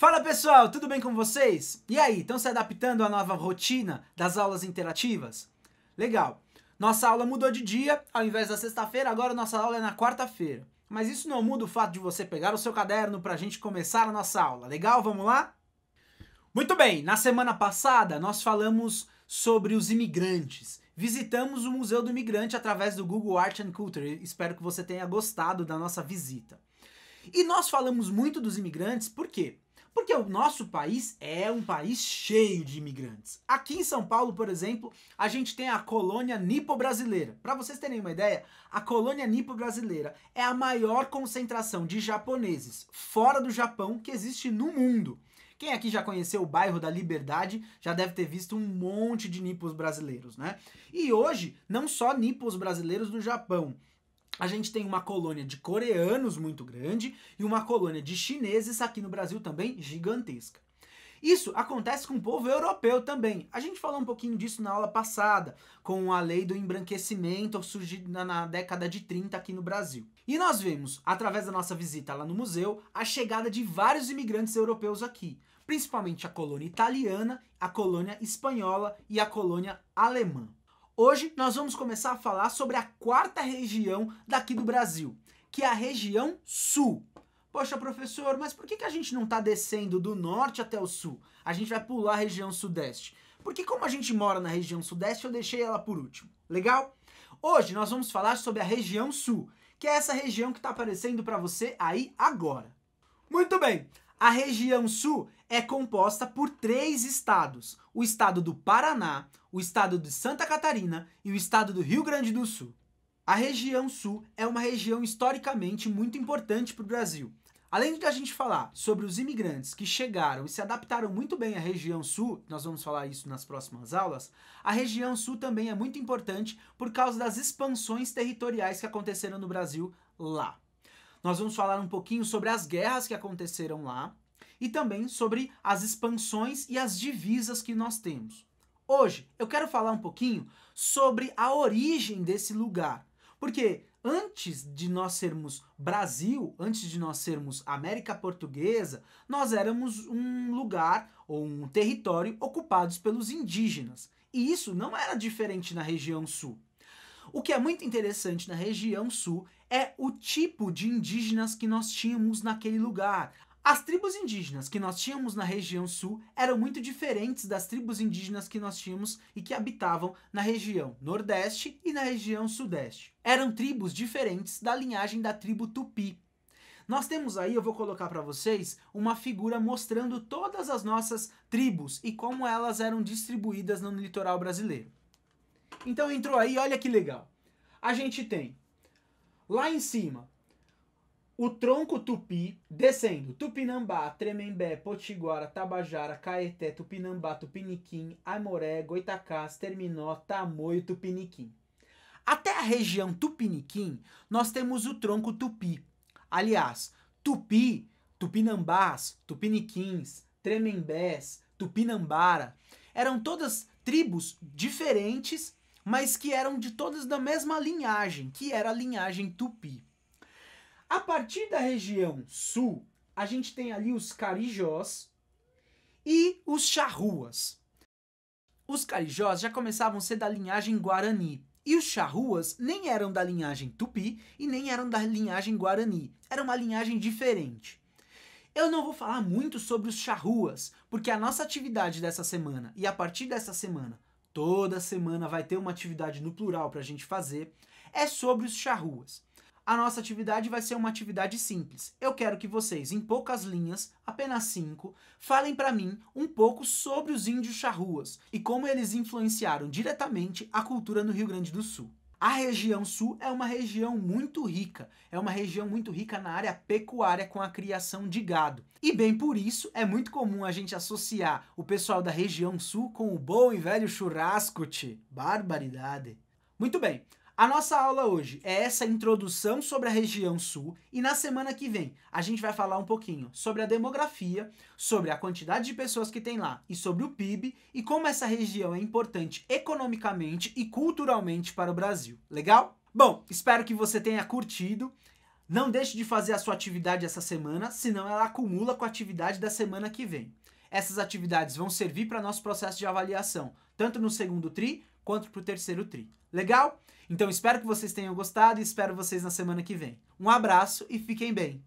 Fala pessoal, tudo bem com vocês? E aí, estão se adaptando à nova rotina das aulas interativas? Legal! Nossa aula mudou de dia, ao invés da sexta-feira, agora nossa aula é na quarta-feira. Mas isso não muda o fato de você pegar o seu caderno para a gente começar a nossa aula. Legal? Vamos lá? Muito bem, na semana passada nós falamos sobre os imigrantes. Visitamos o Museu do Imigrante através do Google Art and Culture. Espero que você tenha gostado da nossa visita. E nós falamos muito dos imigrantes, por quê? Porque o nosso país é um país cheio de imigrantes. Aqui em São Paulo, por exemplo, a gente tem a colônia nipo-brasileira. Para vocês terem uma ideia, a colônia nipo-brasileira é a maior concentração de japoneses fora do Japão que existe no mundo. Quem aqui já conheceu o bairro da Liberdade já deve ter visto um monte de nipos brasileiros, né? E hoje, não só nipos brasileiros do Japão, a gente tem uma colônia de coreanos muito grande e uma colônia de chineses aqui no Brasil também gigantesca. Isso acontece com o povo europeu também. A gente falou um pouquinho disso na aula passada, com a lei do embranquecimento surgida na década de 30 aqui no Brasil. E nós vemos, através da nossa visita lá no museu, a chegada de vários imigrantes europeus aqui, principalmente a colônia italiana, a colônia espanhola e a colônia alemã. Hoje nós vamos começar a falar sobre a quarta região daqui do Brasil, que é a região sul. Poxa, professor, mas por que a gente não está descendo do norte até o sul? A gente vai pular a região sudeste. Porque como a gente mora na região sudeste, eu deixei ela por último. Legal? Hoje nós vamos falar sobre a região sul, que é essa região que está aparecendo para você aí agora. Muito bem! A região sul é composta por 3 estados: o estado do Paraná, o estado de Santa Catarina e o estado do Rio Grande do Sul. A região sul é uma região historicamente muito importante para o Brasil. Além de a gente falar sobre os imigrantes que chegaram e se adaptaram muito bem à região sul, nós vamos falar isso nas próximas aulas, a região sul também é muito importante por causa das expansões territoriais que aconteceram no Brasil lá. Nós vamos falar um pouquinho sobre as guerras que aconteceram lá e também sobre as expansões e as divisas que nós temos. Hoje eu quero falar um pouquinho sobre a origem desse lugar, porque antes de nós sermos Brasil, antes de nós sermos América Portuguesa, nós éramos um lugar ou um território ocupados pelos indígenas. E isso não era diferente na região sul. O que é muito interessante na região sul é o tipo de indígenas que nós tínhamos naquele lugar. As tribos indígenas que nós tínhamos na região sul eram muito diferentes das tribos indígenas que nós tínhamos e que habitavam na região nordeste e na região sudeste. Eram tribos diferentes da linhagem da tribo Tupi. Nós temos aí, eu vou colocar para vocês, uma figura mostrando todas as nossas tribos e como elas eram distribuídas no litoral brasileiro. Então entrou aí, olha que legal. A gente tem lá em cima o tronco Tupi descendo Tupinambá, Tremembé, Potiguara, Tabajara, Caeté, Tupinambá, Tupiniquim, Aimoré, Goitacás, Terminó, Tamoio, Tupiniquim. Até a região Tupiniquim nós temos o tronco Tupi. Aliás, Tupi, Tupinambás, Tupiniquins, Tremembés, Tupinambara eram todas tribos diferentes, mas que eram de todas da mesma linhagem, que era a linhagem Tupi. A partir da região sul, a gente tem ali os carijós e os charruas. Os carijós já começavam a ser da linhagem Guarani, e os charruas nem eram da linhagem Tupi e nem eram da linhagem Guarani, era uma linhagem diferente. Eu não vou falar muito sobre os charruas, porque a nossa atividade dessa semana, e a partir dessa semana, toda semana vai ter uma atividade no plural para a gente fazer, é sobre os charruas. A nossa atividade vai ser uma atividade simples. Eu quero que vocês, em poucas linhas, apenas 5, falem para mim um pouco sobre os índios charruas e como eles influenciaram diretamente a cultura no Rio Grande do Sul. A região sul é uma região muito rica, na área pecuária com a criação de gado. E bem por isso é muito comum a gente associar o pessoal da região sul com o bom e velho churrasco, tchê. Barbaridade. Muito bem. A nossa aula hoje é essa introdução sobre a região sul e na semana que vem a gente vai falar um pouquinho sobre a demografia, sobre a quantidade de pessoas que tem lá e sobre o PIB e como essa região é importante economicamente e culturalmente para o Brasil. Legal? Bom, espero que você tenha curtido. Não deixe de fazer a sua atividade essa semana, senão ela acumula com a atividade da semana que vem. Essas atividades vão servir para nosso processo de avaliação, tanto no segundo TRI quanto para o terceiro TRI. Legal? Então espero que vocês tenham gostado e espero vocês na semana que vem. Um abraço e fiquem bem!